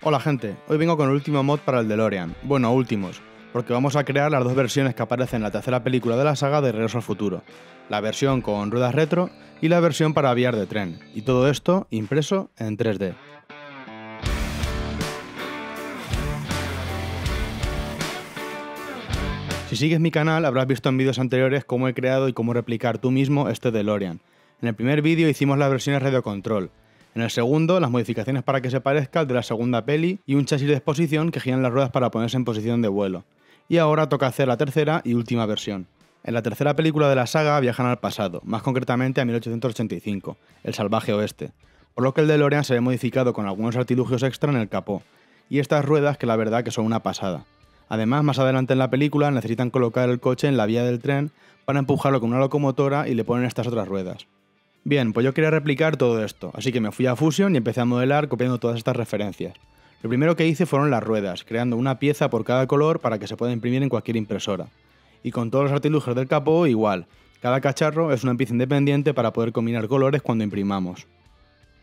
Hola gente, hoy vengo con el último mod para el DeLorean. Bueno, últimos, porque vamos a crear las dos versiones que aparecen en la tercera película de la saga de Regreso al Futuro. La versión con ruedas retro y la versión para aviar de tren. Y todo esto impreso en 3D. Si sigues mi canal habrás visto en vídeos anteriores cómo he creado y cómo replicar tú mismo este DeLorean. En el primer vídeo hicimos las versiones radio control. En el segundo, las modificaciones para que se parezca al de la segunda peli y un chasis de exposición que giran las ruedas para ponerse en posición de vuelo. Y ahora toca hacer la tercera y última versión. En la tercera película de la saga viajan al pasado, más concretamente a 1885, el salvaje oeste, por lo que el DeLorean se ve modificado con algunos artilugios extra en el capó, y estas ruedas que la verdad que son una pasada. Además, más adelante en la película necesitan colocar el coche en la vía del tren para empujarlo con una locomotora y le ponen estas otras ruedas. Bien, pues yo quería replicar todo esto, así que me fui a Fusion y empecé a modelar copiando todas estas referencias. Lo primero que hice fueron las ruedas, creando una pieza por cada color para que se pueda imprimir en cualquier impresora. Y con todos los artilugios del capó igual, cada cacharro es una pieza independiente para poder combinar colores cuando imprimamos.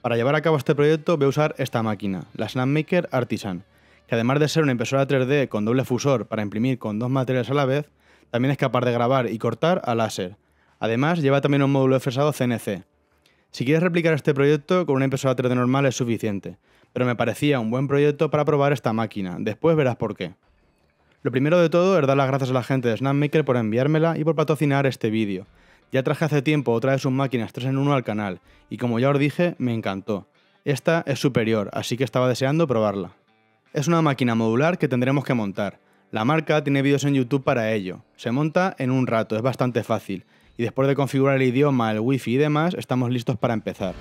Para llevar a cabo este proyecto voy a usar esta máquina, la Snapmaker Artisan, que además de ser una impresora 3D con doble fusor para imprimir con dos materiales a la vez, también es capaz de grabar y cortar a láser. Además, lleva también un módulo de fresado CNC. Si quieres replicar este proyecto con una impresora 3D normal es suficiente, pero me parecía un buen proyecto para probar esta máquina, después verás por qué. Lo primero de todo es dar las gracias a la gente de Snapmaker por enviármela y por patrocinar este vídeo. Ya traje hace tiempo otra de sus máquinas 3 en 1 al canal, y como ya os dije, me encantó. Esta es superior, así que estaba deseando probarla. Es una máquina modular que tendremos que montar. La marca tiene vídeos en YouTube para ello. Se monta en un rato, es bastante fácil. Y después de configurar el idioma, el wifi y demás, estamos listos para empezar.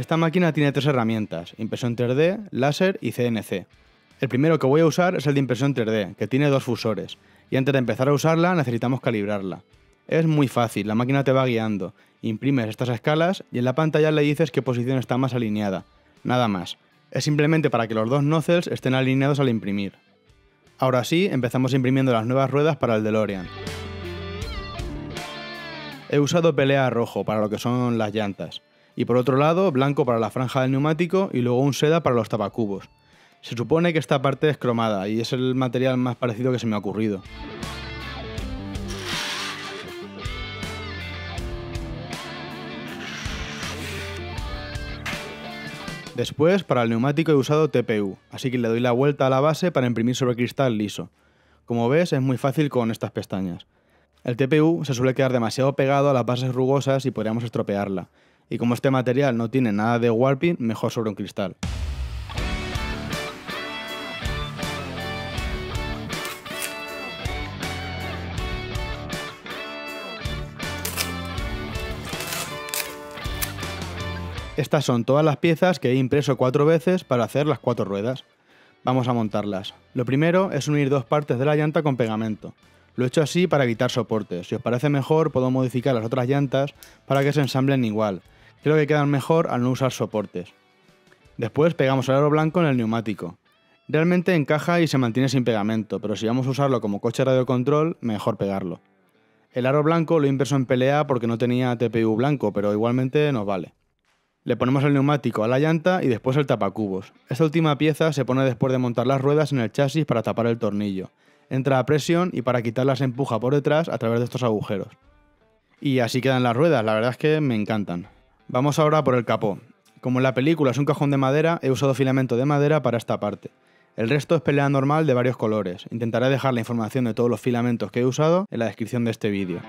Esta máquina tiene tres herramientas, impresión 3D, láser y CNC. El primero que voy a usar es el de impresión 3D, que tiene dos fusores, y antes de empezar a usarla necesitamos calibrarla. Es muy fácil, la máquina te va guiando, imprimes estas escalas y en la pantalla le dices qué posición está más alineada, nada más. Es simplemente para que los dos nozzles estén alineados al imprimir. Ahora sí, empezamos imprimiendo las nuevas ruedas para el DeLorean. He usado PLA rojo para lo que son las llantas. Y por otro lado, blanco para la franja del neumático y luego un seda para los tapacubos. Se supone que esta parte es cromada y es el material más parecido que se me ha ocurrido. Después, para el neumático he usado TPU, así que le doy la vuelta a la base para imprimir sobre cristal liso. Como ves, es muy fácil con estas pestañas. El TPU se suele quedar demasiado pegado a las bases rugosas y podríamos estropearla. Y como este material no tiene nada de warping, mejor sobre un cristal. Estas son todas las piezas que he impreso 4 veces para hacer las 4 ruedas. Vamos a montarlas. Lo primero es unir dos partes de la llanta con pegamento. Lo he hecho así para evitar soportes. Si os parece mejor, puedo modificar las otras llantas para que se ensamblen igual. Creo que quedan mejor al no usar soportes. Después pegamos el aro blanco en el neumático. Realmente encaja y se mantiene sin pegamento, pero si vamos a usarlo como coche radio control, mejor pegarlo. El aro blanco lo he impreso en PLA porque no tenía TPU blanco, pero igualmente nos vale. Le ponemos el neumático a la llanta y después el tapacubos. Esta última pieza se pone después de montar las ruedas en el chasis para tapar el tornillo. Entra a presión y para quitarla se empuja por detrás a través de estos agujeros. Y así quedan las ruedas, la verdad es que me encantan. Vamos ahora por el capó. Como en la película es un cajón de madera, he usado filamento de madera para esta parte. El resto es PLA normal de varios colores. Intentaré dejar la información de todos los filamentos que he usado en la descripción de este vídeo.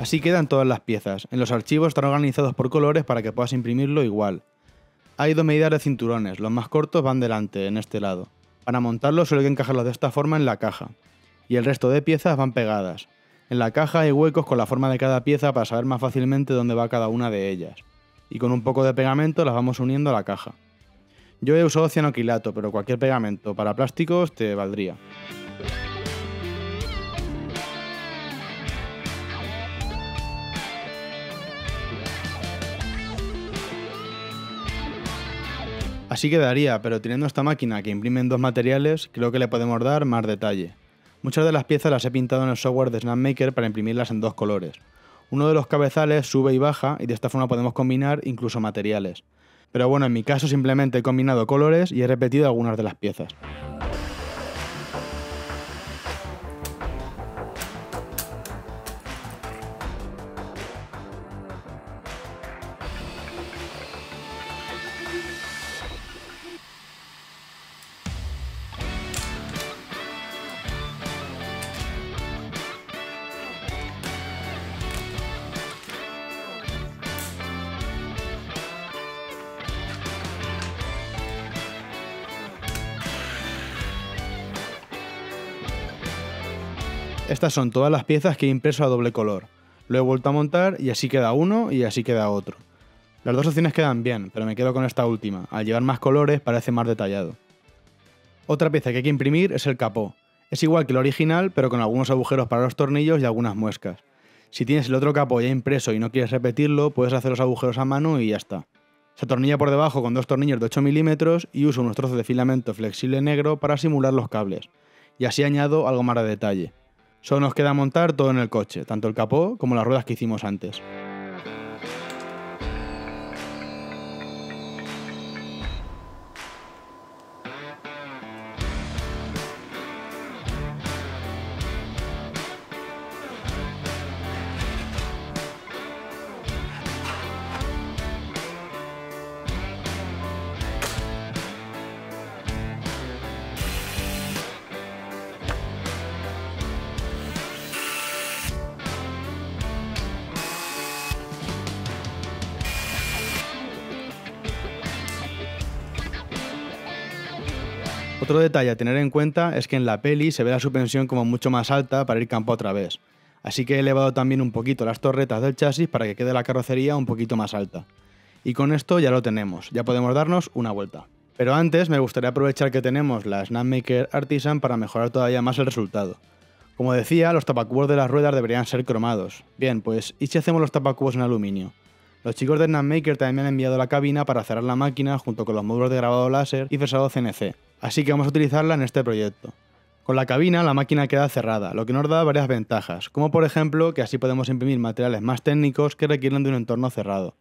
Así quedan todas las piezas. En los archivos están organizados por colores para que puedas imprimirlo igual. Hay dos medidas de cinturones, los más cortos van delante, en este lado. Para montarlos solo hay que encajarlos de esta forma en la caja. y el resto de piezas van pegadas. En la caja hay huecos con la forma de cada pieza para saber más fácilmente dónde va cada una de ellas. Y con un poco de pegamento las vamos uniendo a la caja. Yo he usado cianoquilato, pero cualquier pegamento para plásticos te valdría. Así quedaría, pero teniendo esta máquina que imprime en 2 materiales, creo que le podemos dar más detalle. Muchas de las piezas las he pintado en el software de Snapmaker para imprimirlas en 2 colores. Uno de los cabezales sube y baja y de esta forma podemos combinar incluso materiales. Pero bueno, en mi caso simplemente he combinado colores y he repetido algunas de las piezas. Estas son todas las piezas que he impreso a doble color. Lo he vuelto a montar y así queda uno y así queda otro. Las dos opciones quedan bien, pero me quedo con esta última. Al llevar más colores parece más detallado. Otra pieza que hay que imprimir es el capó. Es igual que el original, pero con algunos agujeros para los tornillos y algunas muescas. Si tienes el otro capó ya impreso y no quieres repetirlo, puedes hacer los agujeros a mano y ya está. Se atornilla por debajo con 2 tornillos de 8 milímetros y uso unos trozos de filamento flexible negro para simular los cables. Y así añado algo más de detalle. Solo nos queda montar todo en el coche, tanto el capó como las ruedas que hicimos antes. Otro detalle a tener en cuenta es que en la peli se ve la suspensión como mucho más alta para ir campo otra vez, así que he elevado también un poquito las torretas del chasis para que quede la carrocería un poquito más alta. Y con esto ya lo tenemos, ya podemos darnos una vuelta. Pero antes me gustaría aprovechar que tenemos la Snapmaker Artisan para mejorar todavía más el resultado. Como decía, los tapacubos de las ruedas deberían ser cromados. Bien, pues ¿y si hacemos los tapacubos en aluminio? Los chicos de Snapmaker también me han enviado la cabina para cerrar la máquina junto con los módulos de grabado láser y fresado CNC, así que vamos a utilizarla en este proyecto. Con la cabina la máquina queda cerrada, lo que nos da varias ventajas, como por ejemplo que así podemos imprimir materiales más técnicos que requieren de un entorno cerrado.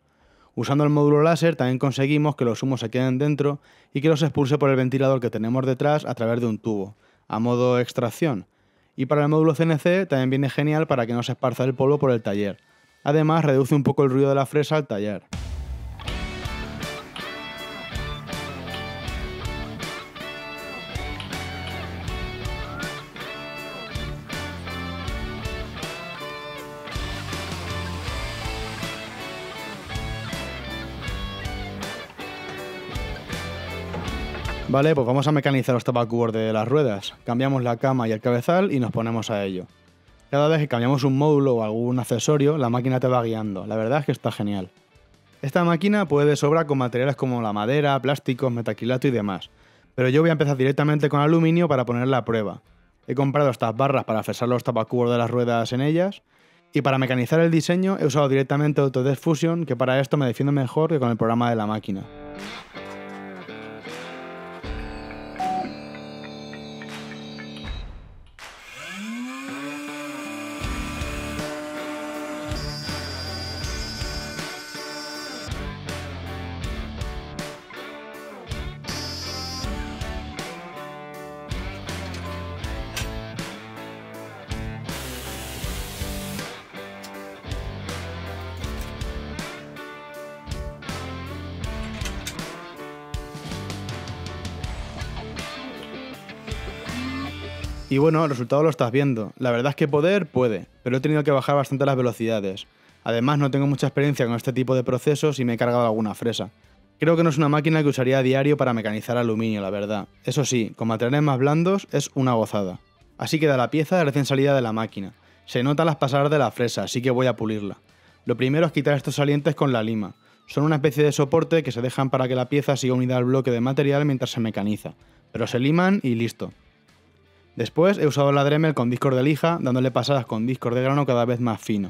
Usando el módulo láser también conseguimos que los humos se queden dentro y que los expulse por el ventilador que tenemos detrás a través de un tubo, a modo extracción. Y para el módulo CNC también viene genial para que no se esparza el polvo por el taller. Además, reduce un poco el ruido de la fresa al tallar. Vale, pues vamos a mecanizar los tapacubos de las ruedas. Cambiamos la cama y el cabezal y nos ponemos a ello. Cada vez que cambiamos un módulo o algún accesorio, la máquina te va guiando. La verdad es que está genial. Esta máquina puede de sobra con materiales como la madera, plásticos, metacrilato y demás. Pero yo voy a empezar directamente con aluminio para ponerla a prueba. He comprado estas barras para fresar los tapacubos de las ruedas en ellas. Y para mecanizar el diseño he usado directamente Autodesk Fusion, que para esto me defiende mejor que con el programa de la máquina. Y bueno, el resultado lo estás viendo. La verdad es que poder puede, pero he tenido que bajar bastante las velocidades. Además no tengo mucha experiencia con este tipo de procesos y me he cargado alguna fresa. Creo que no es una máquina que usaría a diario para mecanizar aluminio, la verdad. Eso sí, con materiales más blandos es una gozada. Así queda la pieza de recién salida de la máquina. Se notan las pasadas de la fresa, así que voy a pulirla. Lo primero es quitar estos salientes con la lima. Son una especie de soporte que se dejan para que la pieza siga unida al bloque de material mientras se mecaniza, pero se liman y listo. Después he usado la Dremel con discos de lija, dándole pasadas con discos de grano cada vez más fino.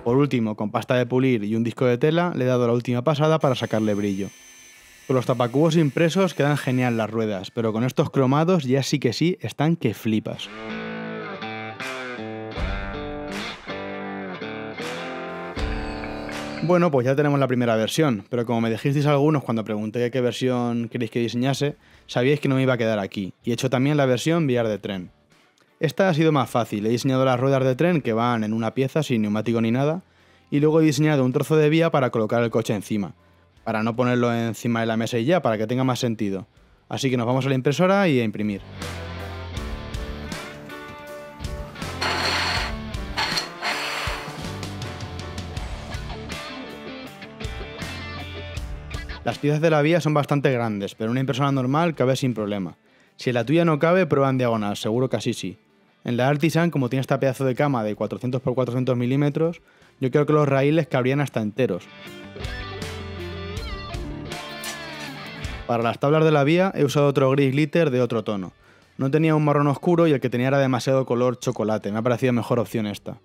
Por último, con pasta de pulir y un disco de tela, le he dado la última pasada para sacarle brillo. Con los tapacubos impresos quedan genial las ruedas, pero con estos cromados ya sí que sí, están que flipas. Bueno, pues ya tenemos la primera versión, pero como me dijisteis algunos cuando pregunté qué versión queréis que diseñase, sabíais que no me iba a quedar aquí, y he hecho también la versión VR de tren. Esta ha sido más fácil, he diseñado las ruedas de tren que van en una pieza sin neumático ni nada, y luego he diseñado un trozo de vía para colocar el coche encima, para no ponerlo encima de la mesa y ya, para que tenga más sentido. Así que nos vamos a la impresora y a imprimir. Las piezas de la vía son bastante grandes, pero en una impresora normal cabe sin problema. Si en la tuya no cabe, prueba en diagonal, seguro que así sí. En la Artisan, como tiene este pedazo de cama de 400 x 400 milímetros, yo creo que los raíles cabrían hasta enteros. Para las tablas de la vía he usado otro gris glitter de otro tono. No tenía un marrón oscuro y el que tenía era demasiado color chocolate, me ha parecido mejor opción esta.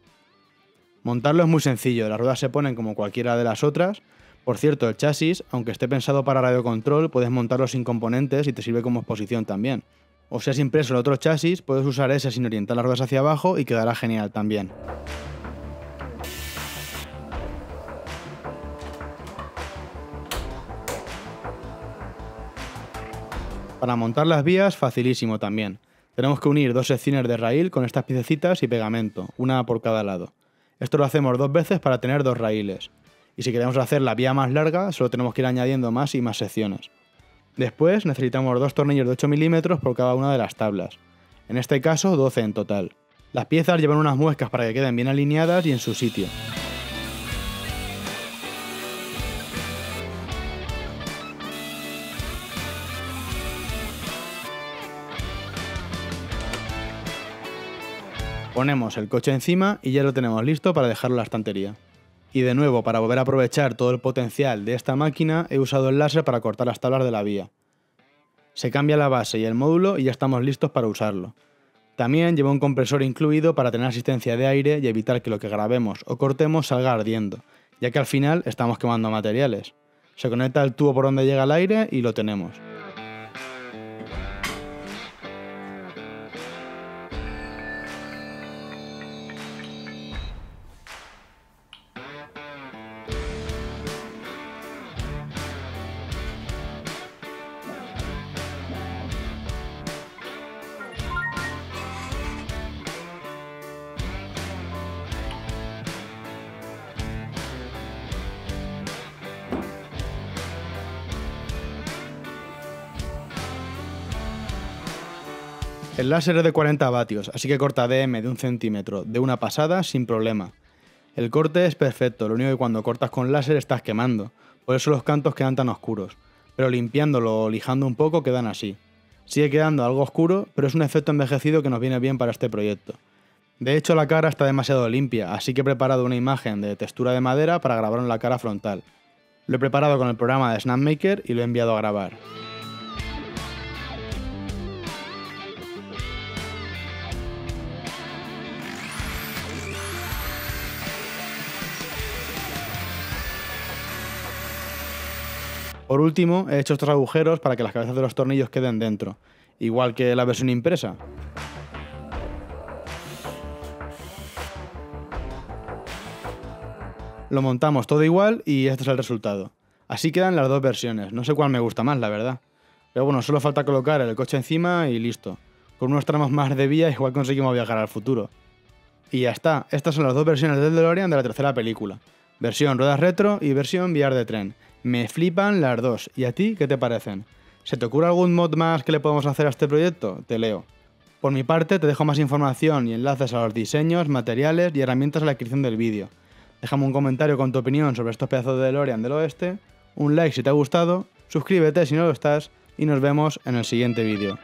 Montarlo es muy sencillo, las ruedas se ponen como cualquiera de las otras. Por cierto, el chasis, aunque esté pensado para radiocontrol, puedes montarlo sin componentes y te sirve como exposición también. O si has impreso el otro chasis, puedes usar ese sin orientar las ruedas hacia abajo y quedará genial también. Para montar las vías, facilísimo también. Tenemos que unir dos secciones de raíl con estas piececitas y pegamento, una por cada lado. Esto lo hacemos 2 veces para tener 2 raíles. Y si queremos hacer la vía más larga, solo tenemos que ir añadiendo más y más secciones. Después necesitamos 2 tornillos de 8 milímetros por cada una de las tablas. En este caso 12 en total. Las piezas llevan unas muescas para que queden bien alineadas y en su sitio. Ponemos el coche encima y ya lo tenemos listo para dejarlo en la estantería. Y de nuevo, para volver a aprovechar todo el potencial de esta máquina, he usado el láser para cortar las tablas de la vía. Se cambia la base y el módulo y ya estamos listos para usarlo. También lleva un compresor incluido para tener asistencia de aire y evitar que lo que grabemos o cortemos salga ardiendo, ya que al final estamos quemando materiales. Se conecta el tubo por donde llega el aire y lo tenemos. El láser es de 40 vatios, así que corta DM de 1 centímetro de una pasada sin problema. El corte es perfecto, lo único que cuando cortas con láser estás quemando, por eso los cantos quedan tan oscuros, pero limpiándolo o lijando un poco quedan así. Sigue quedando algo oscuro, pero es un efecto envejecido que nos viene bien para este proyecto. De hecho, la cara está demasiado limpia, así que he preparado una imagen de textura de madera para grabar en la cara frontal. Lo he preparado con el programa de Snapmaker y lo he enviado a grabar. Por último, he hecho estos agujeros para que las cabezas de los tornillos queden dentro, igual que la versión impresa. Lo montamos todo igual y este es el resultado. Así quedan las dos versiones, no sé cuál me gusta más, la verdad. Pero bueno, solo falta colocar el coche encima y listo. Con unos tramos más de vía igual conseguimos viajar al futuro. Y ya está, estas son las dos versiones del DeLorean de la tercera película. Versión ruedas retro y versión VR de tren. Me flipan las dos. ¿Y a ti qué te parecen? ¿Se te ocurre algún mod más que le podemos hacer a este proyecto? Te leo. Por mi parte, te dejo más información y enlaces a los diseños, materiales y herramientas en la descripción del vídeo. Déjame un comentario con tu opinión sobre estos pedazos de DeLorean del oeste, un like si te ha gustado, suscríbete si no lo estás y nos vemos en el siguiente vídeo.